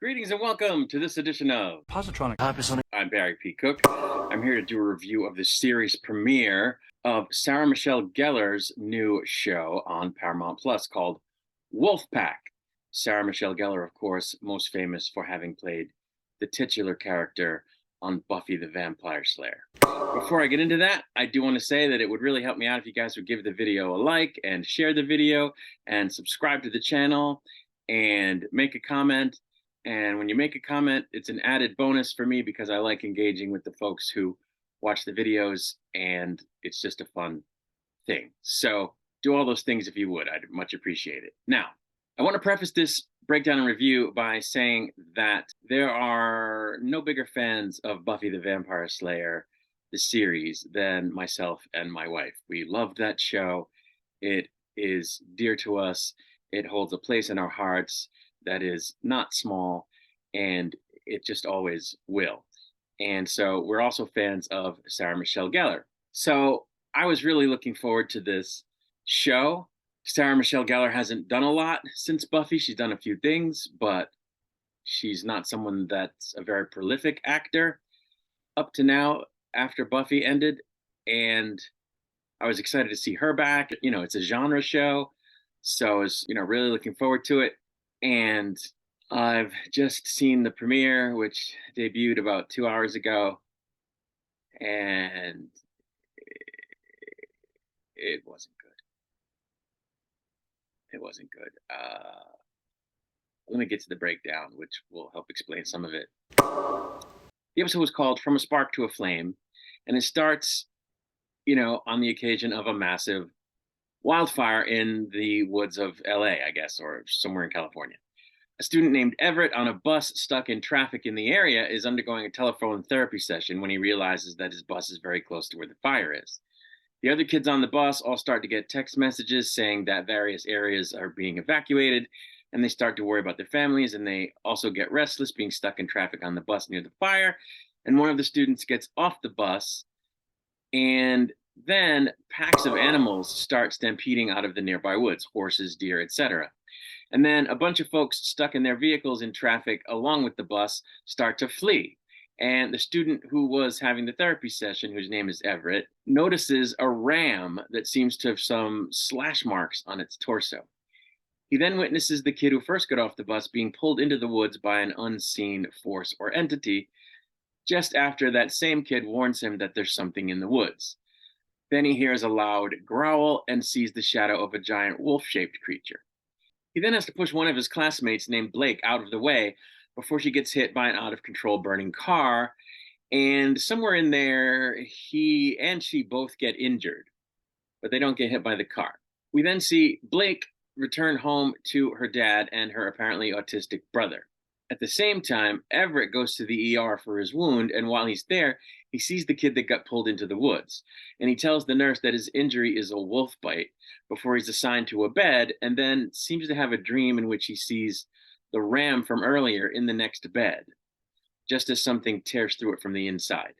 Greetings and welcome to this edition of Positronic. I'm Barry P. Cook. I'm here to do a review of the series premiere of Sarah Michelle Gellar's new show on Paramount Plus called Wolfpack. Sarah Michelle Gellar, of course, most famous for having played the titular character on Buffy the Vampire Slayer. Before I get into that, I do want to say that it would really help me out if you guys would give the video a like and share the video and subscribe to the channel and make a comment. And when you make a comment, it's an added bonus for me because I like engaging with the folks who watch the videos, and it's just a fun thing. So do all those things if you would. I'd much appreciate it. Now, I want to preface this breakdown and review by saying that there are no bigger fans of Buffy the Vampire Slayer, the series, than myself and my wife. We loved that show. It is dear to us. It holds a place in our hearts that is not small, and it just always will. And so we're also fans of Sarah Michelle Gellar. So I was really looking forward to this show. Sarah Michelle Gellar hasn't done a lot since Buffy. She's done a few things, but she's not someone that's a very prolific actor up to now after Buffy ended. And I was excited to see her back. You know, it's a genre show. So I was, really looking forward to it. And I've just seen the premiere, which debuted about 2 hours ago, and it wasn't good. It wasn't good. Let me get to the breakdown, which will help explain some of it. The episode was called From a Spark to a Flame, and it starts, on the occasion of a massive wildfire in the woods of LA, I guess, or somewhere in California. A student named Everett on a bus stuck in traffic in the area is undergoing a telephone therapy session when he realizes that his bus is very close to where the fire is. The other kids on the bus all start to get text messages saying that various areas are being evacuated, and they start to worry about their families, and they also get restless being stuck in traffic on the bus near the fire. And one of the students gets off the bus, and then packs of animals start stampeding out of the nearby woods, horses, deer, etc. And then a bunch of folks stuck in their vehicles in traffic along with the bus start to flee. And the student who was having the therapy session, whose name is Everett, notices a ram that seems to have some slash marks on its torso. He then witnesses the kid who first got off the bus being pulled into the woods by an unseen force or entity, just after that same kid warns him that there's something in the woods. Then he hears a loud growl and sees the shadow of a giant wolf-shaped creature. He then has to push one of his classmates named Blake out of the way before she gets hit by an out-of-control burning car. And somewhere in there, he and she both get injured, but they don't get hit by the car. We then see Blake return home to her dad and her apparently autistic brother. At the same time, Everett goes to the ER for his wound, and while he's there, he sees the kid that got pulled into the woods. And he tells the nurse that his injury is a wolf bite before he's assigned to a bed, and then seems to have a dream in which he sees the ram from earlier in the next bed, just as something tears through it from the inside.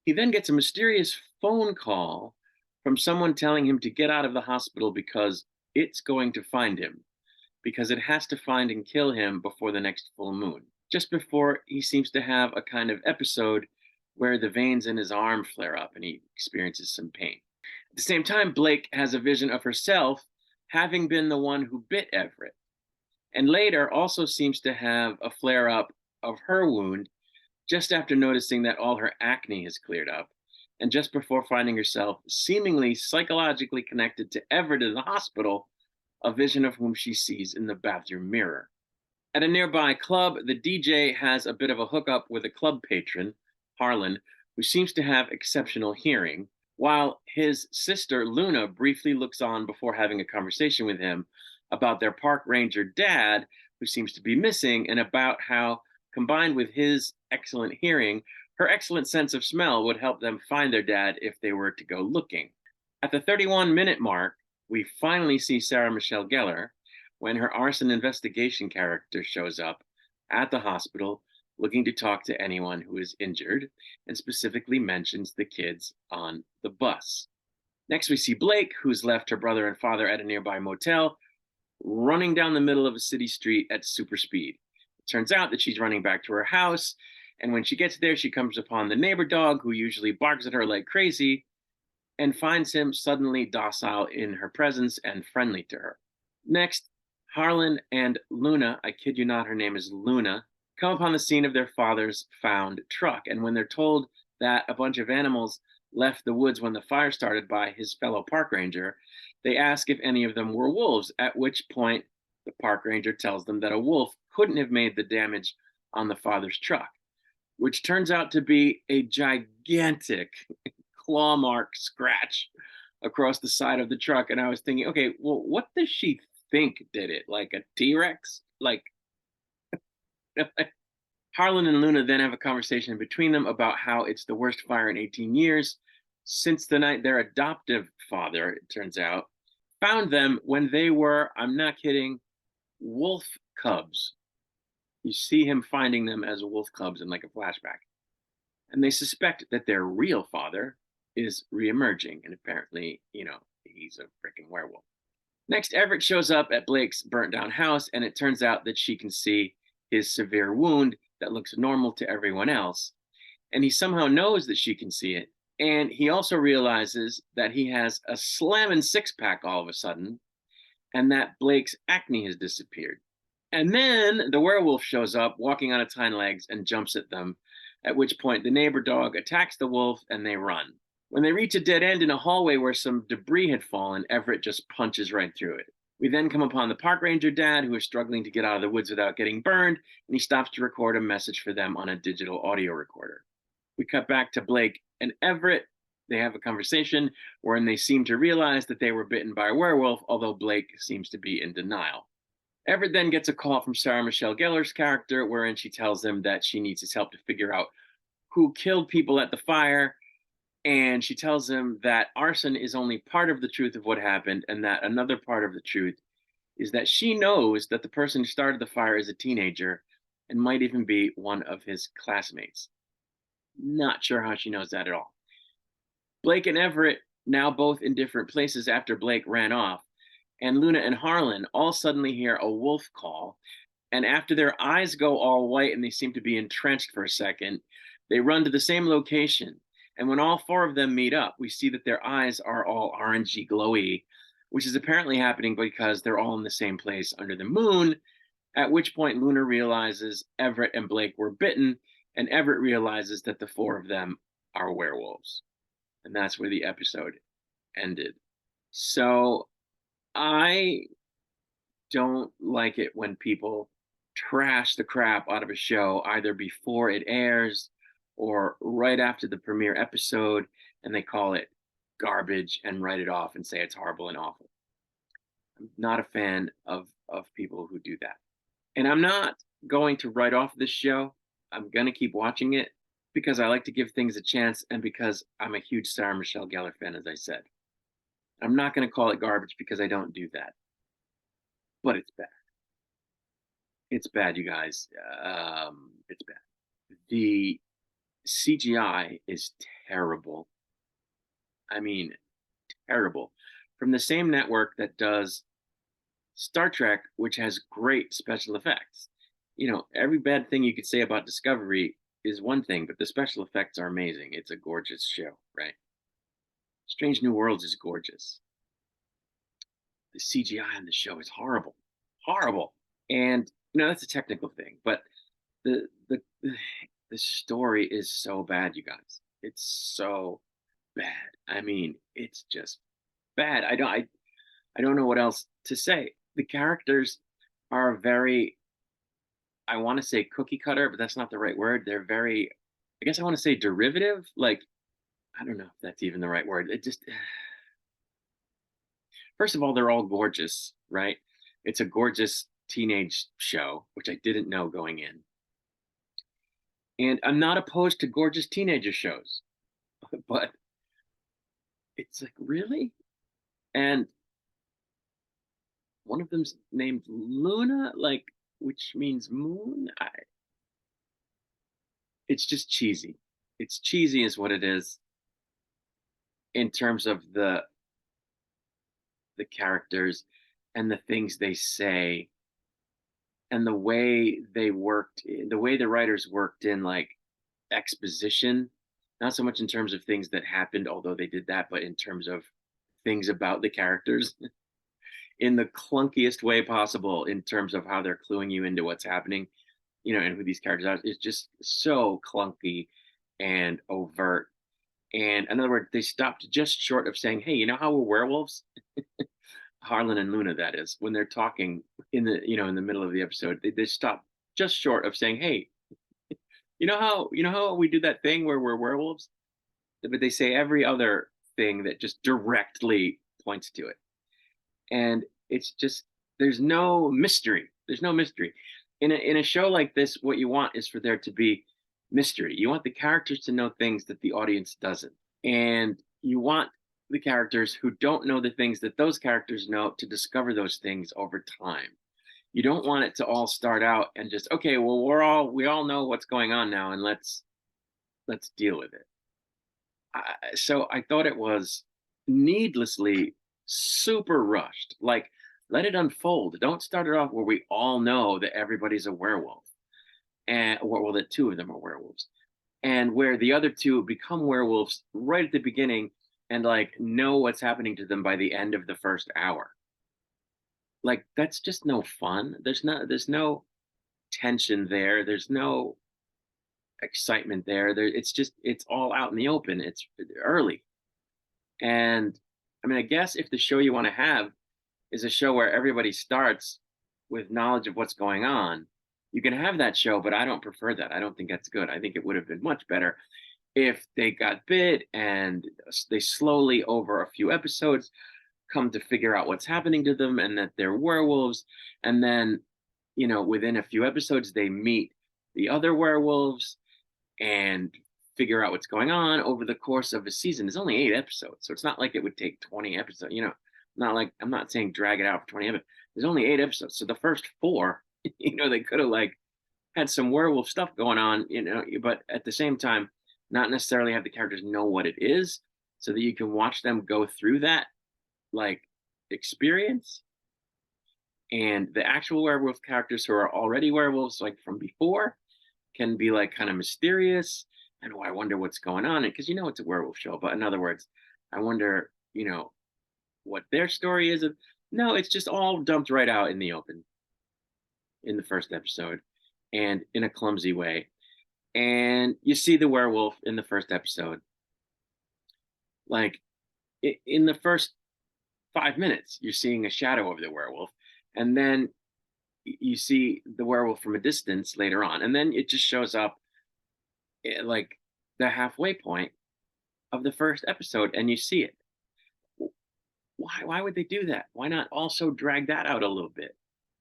He then gets a mysterious phone call from someone telling him to get out of the hospital because it's going to find him, because it has to find and kill him before the next full moon. Just before he seems to have a kind of episode where the veins in his arm flare up and he experiences some pain. At the same time, Blake has a vision of herself having been the one who bit Everett, and later also seems to have a flare up of her wound just after noticing that all her acne has cleared up, and just before finding herself seemingly psychologically connected to Everett in the hospital, a vision of whom she sees in the bathroom mirror. At a nearby club, the DJ has a bit of a hookup with a club patron, Harlan, who seems to have exceptional hearing, while his sister, Luna, briefly looks on before having a conversation with him about their park ranger dad, who seems to be missing, and about how, combined with his excellent hearing, her excellent sense of smell would help them find their dad if they were to go looking. At the 31-minute mark, we finally see Sarah Michelle Gellar when her arson investigation character shows up at the hospital looking to talk to anyone who is injured, and specifically mentions the kids on the bus. Next, we see Blake, who's left her brother and father at a nearby motel, running down the middle of a city street at super speed. Turns out that she's running back to her house, and when she gets there, she comes upon the neighbor dog, who usually barks at her like crazy, and finds him suddenly docile in her presence and friendly to her. Next, Harlan and Luna, I kid you not, her name is Luna, come upon the scene of their father's found truck. And when they're told that a bunch of animals left the woods when the fire started by his fellow park ranger, they ask if any of them were wolves, at which point the park ranger tells them that a wolf couldn't have made the damage on the father's truck, which turns out to be a gigantic claw mark scratch across the side of the truck. And I was thinking, okay, well, what does she think did it? Like a T-Rex? Like Harlan and Luna then have a conversation between them about how it's the worst fire in 18 years since the night their adoptive father, it turns out, found them when they were, I'm not kidding, wolf cubs. You see him finding them as wolf cubs in like a flashback. And they suspect that their real father is reemerging. And apparently, he's a freaking werewolf. Next, Everett shows up at Blake's burnt down house, and it turns out that she can see his severe wound that looks normal to everyone else. And he somehow knows that she can see it. And he also realizes that he has a slamming six pack all of a sudden, and that Blake's acne has disappeared. And then the werewolf shows up walking on its hind legs and jumps at them, at which point the neighbor dog attacks the wolf and they run. When they reach a dead end in a hallway where some debris had fallen, Everett just punches right through it. We then come upon the park ranger dad, who is struggling to get out of the woods without getting burned, and he stops to record a message for them on a digital audio recorder. We cut back to Blake and Everett. They have a conversation wherein they seem to realize that they were bitten by a werewolf, although Blake seems to be in denial. Everett then gets a call from Sarah Michelle Gellar's character, wherein she tells him that she needs his help to figure out who killed people at the fire. And she tells him that arson is only part of the truth of what happened, and that another part of the truth is that she knows that the person who started the fire is a teenager and might even be one of his classmates. Not sure how she knows that at all. Blake and Everett, now both in different places after Blake ran off, and Luna and Harlan all suddenly hear a wolf call. And after their eyes go all white and they seem to be entrenched for a second, they run to the same location. And when all four of them meet up, we see that their eyes are all orangey glowy, which is apparently happening because they're all in the same place under the moon, at which point Luna realizes Everett and Blake were bitten, and Everett realizes that the four of them are werewolves. And that's where the episode ended. So I don't like it when people trash the crap out of a show either before it airs or right after the premiere episode, and they call it garbage and write it off and say it's horrible and awful. I'm not a fan of people who do that. And I'm not going to write off this show. I'm going to keep watching it because I like to give things a chance and because I'm a huge Sarah Michelle Gellar fan, as I said. I'm not going to call it garbage because I don't do that. But it's bad. It's bad, you guys. It's bad. The CGI is terrible. I mean, terrible. From the same network that does Star Trek, which has great special effects. Every bad thing you could say about Discovery is one thing, but the special effects are amazing. It's a gorgeous show, right? Strange New Worlds is gorgeous. The CGI on the show is horrible. Horrible. And that's a technical thing, but the story is so bad, you guys. It's so bad. I mean, it's just bad. I don't know what else to say. The characters are very, I want to say cookie cutter, but that's not the right word. They're very, I guess I want to say derivative. Like, I don't know if that's even the right word. It just, first of all, they're all gorgeous, right? It's a gorgeous teenage show, which I didn't know going in. And I'm not opposed to gorgeous teenager shows, but it's like, really? And one of them's named Luna, like, which means moon. It's just cheesy. It's cheesy is what it is in terms of the characters and the things they say and the way the writers worked in like exposition, not so much in terms of things that happened, although they did that, but in terms of things about the characters in the clunkiest way possible in terms of how they're cluing you into what's happening, and who these characters are. It's just so clunky and overt. And in other words, they stopped just short of saying, "Hey, you know how we're werewolves?" Harlan and Luna, that is, when they're talking in the middle of the episode, they stop just short of saying, "Hey, you know how we do that thing where we're werewolves?" But they say every other thing that just directly points to it. And it's just there's no mystery. There's no mystery. In a show like this, what you want is for there to be mystery. You want the characters to know things that the audience doesn't. And you want the characters who don't know the things that those characters know to discover those things over time. You don't want it to all start out and just, okay, well, we all know what's going on now, and let's deal with it. So I thought it was needlessly super rushed. Like, let it unfold. Don't start it off where we all know that everybody's a werewolf, and well, that two of them are werewolves, and where the other two become werewolves right at the beginning, and like know what's happening to them by the end of the first hour. Like, that's just no fun. There's no tension there. There's no excitement there. It's all out in the open. It's early. And I mean, I guess if the show you want to have is a show where everybody starts with knowledge of what's going on, you can have that show, but I don't prefer that. I don't think that's good. I think it would have been much better if they got bit and they slowly, over a few episodes, come to figure out what's happening to them and that they're werewolves. And then, within a few episodes, they meet the other werewolves and figure out what's going on over the course of a season. There's only 8 episodes, so it's not like it would take 20 episodes. Not like I'm not saying drag it out for 20 episodes. There's only 8 episodes, so the first four, they could have like had some werewolf stuff going on, but at the same time, not necessarily have the characters know what it is, so that you can watch them go through that like experience. And the actual werewolf characters who are already werewolves, like from before, can be like kind of mysterious. And I wonder what's going on. Because it's a werewolf show. But in other words, I wonder, what their story is. No, it's just all dumped right out in the open in the first episode, and in a clumsy way. And you see the werewolf in the first episode. Like, in the first 5 minutes, you're seeing a shadow of the werewolf. And then you see the werewolf from a distance later on. And then it just shows up at like the halfway point of the first episode, and you see it. Why would they do that? Why not also drag that out a little bit?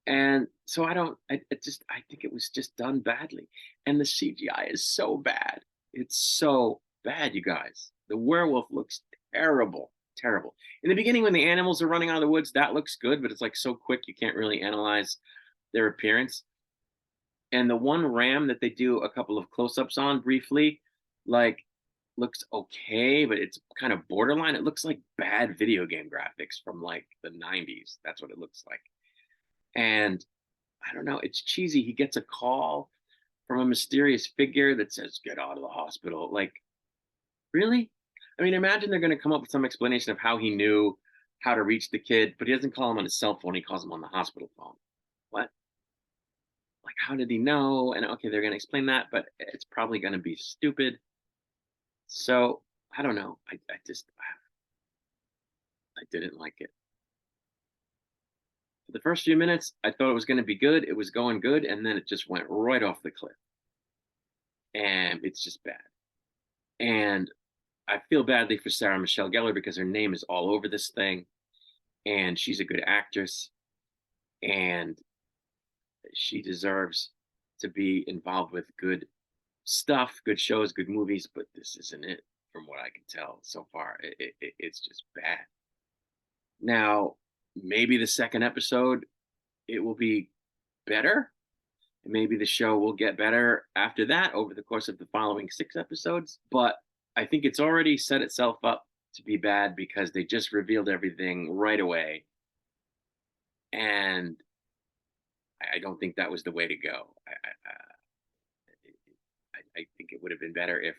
And so I think it was just done badly. And the CGI is so bad. It's so bad, you guys. The werewolf looks terrible. Terrible. In the beginning, when the animals are running out of the woods, that looks good, but it's like so quick you can't really analyze their appearance. And the one ram that they do a couple of close-ups on briefly, like, looks okay, but it's kind of borderline. It looks like bad video game graphics from like the 90s. That's what it looks like. And I don't know, it's cheesy. He gets a call from a mysterious figure that says, "Get out of the hospital." Like, really? I mean, imagine they're going to come up with some explanation of how he knew how to reach the kid, but he doesn't call him on his cell phone. He calls him on the hospital phone. What? Like, how did he know? And okay, they're going to explain that, but it's probably going to be stupid. So I don't know. I didn't like it. For the first few minutes, I thought it was going to be good. It was going good, and then it just went right off the cliff. And it's just bad. And I feel badly for Sarah Michelle Gellar because her name is all over this thing, and she's a good actress, and she deserves to be involved with good stuff, good shows, good movies, but this isn't it from what I can tell so far. It's just bad. Now, maybe the second episode, it will be better. Maybe the show will get better after that over the course of the following 6 episodes. But I think it's already set itself up to be bad because they just revealed everything right away. And I don't think that was the way to go. I think it would have been better if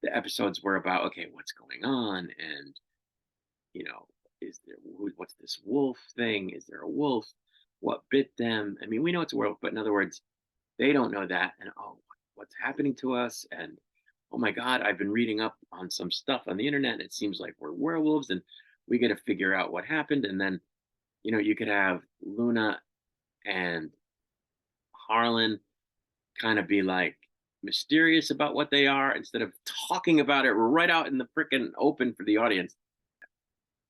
the episodes were about, okay, what's going on, and you know, what's this wolf thing? Is there a wolf? What bit them? I mean, we know it's a werewolf, but in other words, they don't know that. And oh, what's happening to us? And oh my God, I've been reading up on some stuff on the internet, and it seems like we're werewolves, and we got to figure out what happened. And then, you could have Luna and Harlan kind of be like mysterious about what they are instead of talking about it right out in the freaking open for the audience.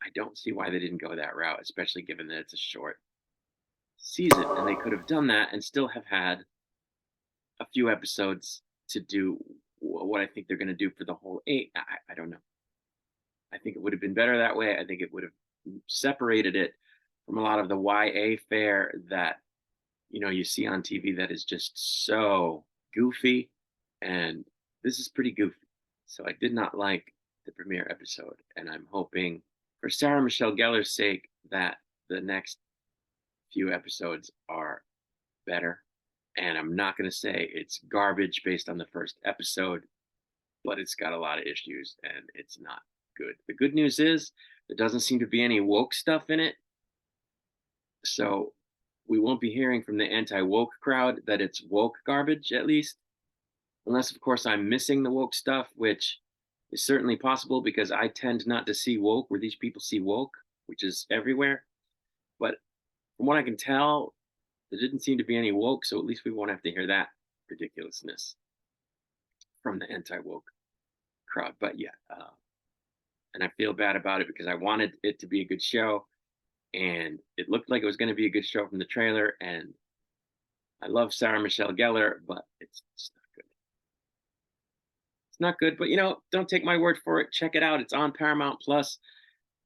I don't see why they didn't go that route, especially given that it's a short season and they could have done that and still have had a few episodes to do what I think they're going to do for the whole 8. I don't know. I think it would have been better that way. I think it would have separated it from a lot of the YA fare that you see on TV that is just so goofy, and this is pretty goofy. So I did not like the premiere episode, and I'm hoping for Sarah Michelle Gellar's sake that the next few episodes are better. And I'm not going to say it's garbage based on the first episode, but it's got a lot of issues and it's not good. The good news is there doesn't seem to be any woke stuff in it. So we won't be hearing from the anti-woke crowd that it's woke garbage, at least. Unless, of course, I'm missing the woke stuff, which is certainly possible because I tend not to see woke where these people see woke, which is everywhere. But from what I can tell, there didn't seem to be any woke, so at least we won't have to hear that ridiculousness from the anti-woke crowd. But yeah, and I feel bad about it because I wanted it to be a good show, and it looked like it was going to be a good show from the trailer. And I love Sarah Michelle Gellar, but it's not good. It's not good, but don't take my word for it. Check it out. It's on Paramount Plus.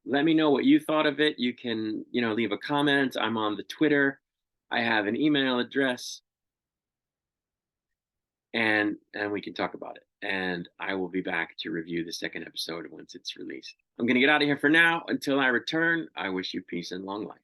Let me know what you thought of it. You can, leave a comment. I'm on the Twitter. I have an email address, and we can talk about it. And I will be back to review the second episode once it's released. I'm going to get out of here for now. Until I return, I wish you peace and long life.